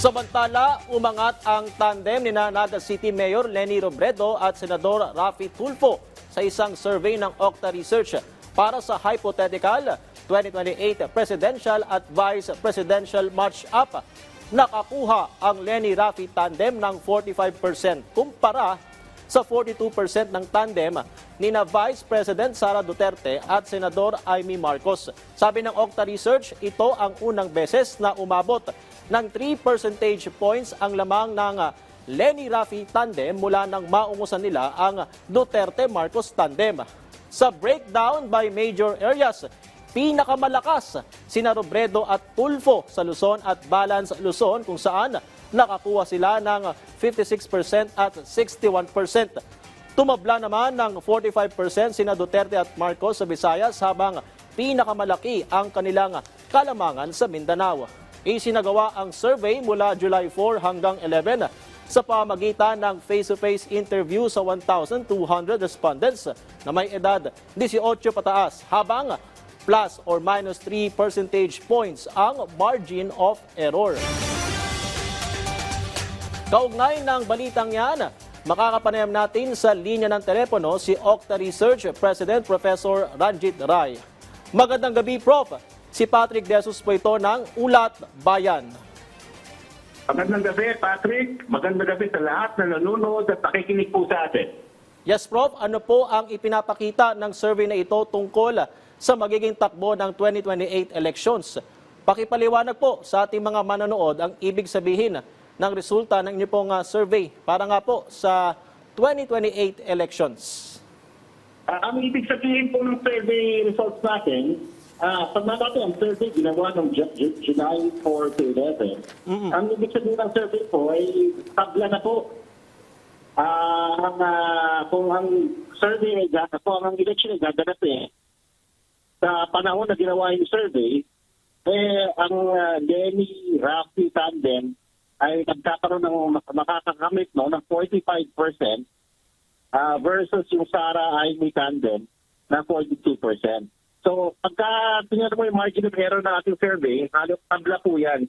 Samantala, umangat ang tandem ni Naga City Mayor Leni Robredo at Senador Raffy Tulfo sa isang survey ng Octa Research para sa hypothetical 2028 presidential at vice presidential match-up. Nakakuha ang Leni-Raffy tandem ng 45% kumpara sa 42% ng tandem ni na Vice President Sara Duterte at Senador Amy Marcos. Sabi ng Octa Research, ito ang unang beses na umabot ng 3 percentage points ang lamang ng Leni-Raffy tandem mula nang maungusan nila ang Duterte-Marcos tandem. Sa breakdown by major areas, pinakamalakas sina Robredo at Tulfo sa Luzon at Balance Luzon kung saan nakakuha sila ng 56% at 61%. Tumabla naman ng 45% sina Duterte at Marcos sa Visayas habang pinakamalaki ang kanilang kalamangan sa Mindanao. Isinagawa ang survey mula July 4 hanggang 11 sa pamagitan ng face-to-face interview sa 1,200 respondents na may edad 18 pataas habang plus or minus 3 percentage points ang margin of error. Kaugnay ng balitang yan, makakapanayam natin sa linya ng telepono si Octa Research President Professor Ranjit Rai. Magandang gabi, Prof. Si Patrick De Jesus po ito ng Ulat Bayan. Magandang gabi, Patrick. Magandang gabi sa lahat na nanonood at nakikinig po sa atin. Yes, Prof. Ano po ang ipinapakita ng survey na ito tungkol sa magiging takbo ng 2028 elections? Pakipaliwanag po sa ating mga manonood ang ibig sabihin ng resulta ng inyo pong survey para nga po sa 2028 elections. Ang ibig sabihin po ng survey results natin, pag natin ang survey ginawa ng July 4 to 11, ang ibig sabihin ng survey po ay tabla na po. Kung ang survey ay kung ang election ay gaganapin sa panahon na ginawa yung survey, ang Leni-Raffy tandem ay nagkakaroon ng makakakamit ng 45% versus yung Sara-Amy tandem na 42%. So, pagka tingnan mo yung margin of error ng ating survey, halos tabla po yan.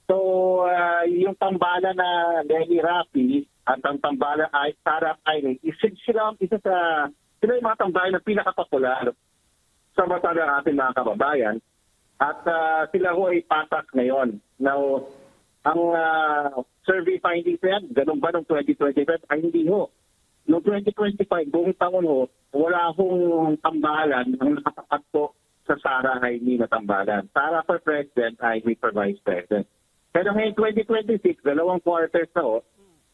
So, yung tambala na Leni-Raffy at ang tambala ay Sara-Amy, sila yung mga tambala na pinakapopular sa mata ng ating mga kababayan. At sila ho ay patak ngayon. Now, ang survey findings na yan, ganun ba noong 2025? Ay hindi ho. Noong 2025, buong taon ho, wala hong tambalan ang nakatapat po sa Sara-Amy na tambalan. Sara for President, Amy for Vice President. Pero ngayon 2026, dalawang quarters na ho,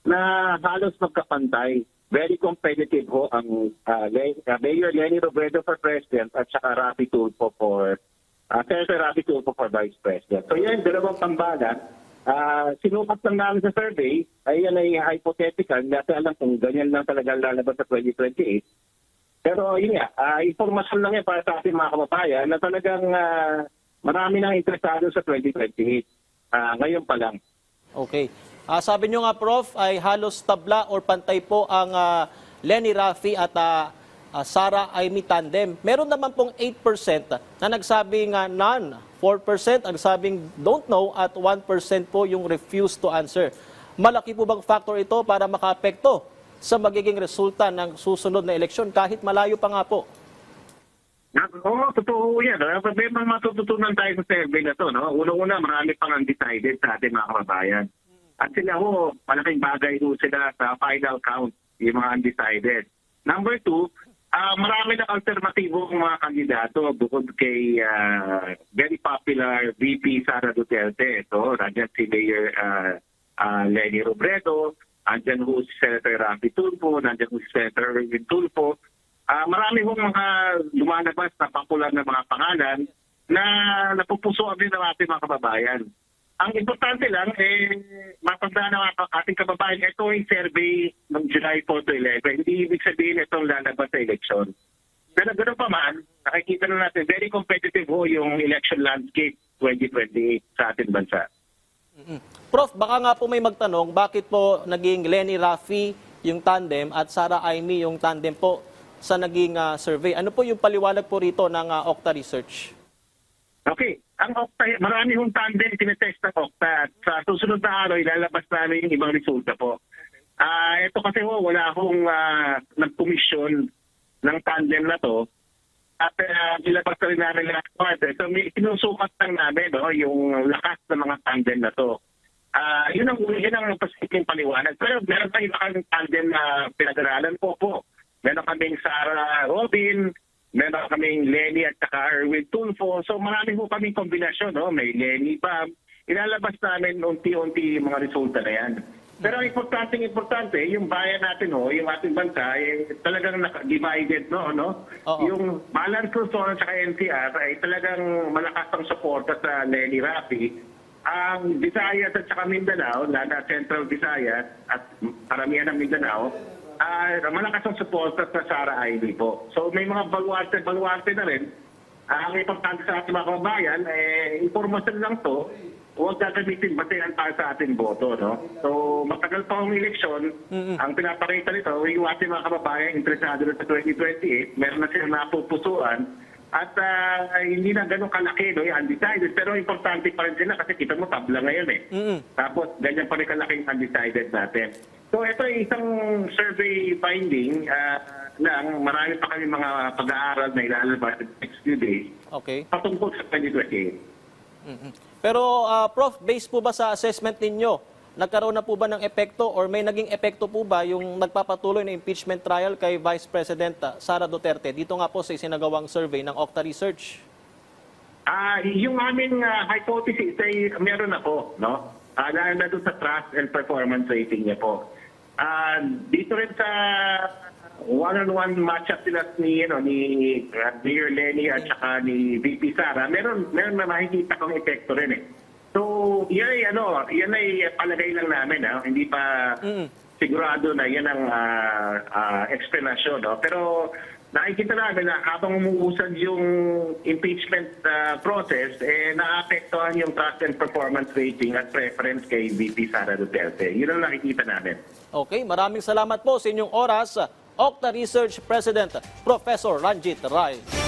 na halos magkapantay. Very competitive ho ang Mayor Leni Robredo for President at saka Raffy Tulfo for Senator Raffy Tulfo for Vice President. So yan, dalawang tambalan. Sinukat lang namin sa survey, ay yan ay hypothetical, natin alam kung ganyan lang talaga lalabas sa 2028. Pero yun nga, informasyon lang yan para sa ating mga kababayan na talagang marami nang interesado sa 2028. Ngayon pa lang. Okay. Sabi nyo nga, Prof, ay halos tabla or pantay po ang Leni-Raffy at Sara-Amy tandem. Meron naman pong 8% na nagsabing none, 4% ang sabing don't know at 1% po yung refuse to answer. Malaki po bang factor ito para makaapekto sa magiging resulta ng susunod na eleksyon kahit malayo pa nga po? Oo, totoo yan. May mga matututunan tayo sa survey na to. No? Una-una, marami pang undecided sa ating mga kababayan. At sila ho, malaking bagay ho sila sa final count, yung mga undecided. Number two, marami na alternatibong mga kandidato bukod kay very popular VP Sara Duterte. So, nandiyan si Mayor Leni Robredo, nandiyan ho si Senator Raffy Tulfo, nandiyan ho si Senator Raffy Tulfo. Marami hong mga lumalabas na popular na mga pangalan na napupusuan din ng ating mga kababayan. Ang importante lang, matandaan ng ating kababayan, ito yung survey ng July 4 to 11. Hindi ibig sabihin itong lalabas sa eleksyon. Pero ganoon pa man, nakikita na natin, very competitive ho yung election landscape 2028 sa ating bansa. Prof, baka nga po may magtanong, bakit po naging Leni-Raffy yung tandem at Sara-Amy yung tandem po sa naging survey? Ano po yung paliwanag po rito ng Octa Research? Okay. Ang Okta, marami hong tandem tinetest ng Okta at sa susunod na araw ilalabas namin yung ibang resulta po. Ito kasi wala hong nagkomisyon ng tandem na to at nilabas na rin namin last quarter. So may sinusukat lang namin yung lakas ng mga tandem na to. Yun ang posibleng paliwanag. Pero meron pa iba kaming tandem na pinag-aralan po. Meron kaming Sarah Robin, meron kaming Lenny at saka Erwin Tulfo. So marami po kaming kombinasyon. May Lenny pa. Ilalabas namin unti-unti yung mga resulta na yan. Pero ang importante, yung bayan natin, yung ating bansa, talagang divided, no? Oo. Yung Balance Luzon at saka NCR ay talagang malakas ang suporta sa Lenny Rafi. Ang Visayas at saka Mindanao, na Central Visayas at karamihan ng Mindanao, malakas ang suporta sa Sara Ivy po. So may mga baluarte na rin. Ang importante sa ating mga kababayan, informasyon lang to, huwag gagamitin basehan para sa ating boto. No? So matagal pa ang eleksyon, ang pinapakita nito, yung ating mga kababayan interesado sa 2028, meron na silang napupusuan, at hindi na ganun kalaki, yung undecided. Pero importante pa rin sila kasi kita mo tabla ngayon Tapos ganyan pa rin kalaking undecided natin. So ito ay isang survey finding lang. Marami pa kami mga pag-aaral na ilalabas in the next few days patungkol sa 2028. Pero Prof, based po ba sa assessment ninyo, nagkaroon na po ba ng epekto or may naging epekto po ba yung nagpapatuloy na impeachment trial kay Vice President Sara Duterte? Dito nga po sa isinagawang survey ng Okta Research. Yung aming hypothesis ay meron na po, no? Lalo na doon sa trust and performance rating niya po. Dito rin sa one-on-one matchup sila ni Mayor Lenny at saka ni VP Sara, meron na makikita kong epekto rin So, yan ay palagay lang namin, hindi pa sigurado na yan ang explanation, Pero nakikita namin na habang umuusad yung impeachment process, naapektuhan yung trust and performance rating at preference kay VP Sara Duterte. Yun ang nakikita namin. Okay, maraming salamat po sa inyong oras, Okta Research President, Professor Ranjit Rai.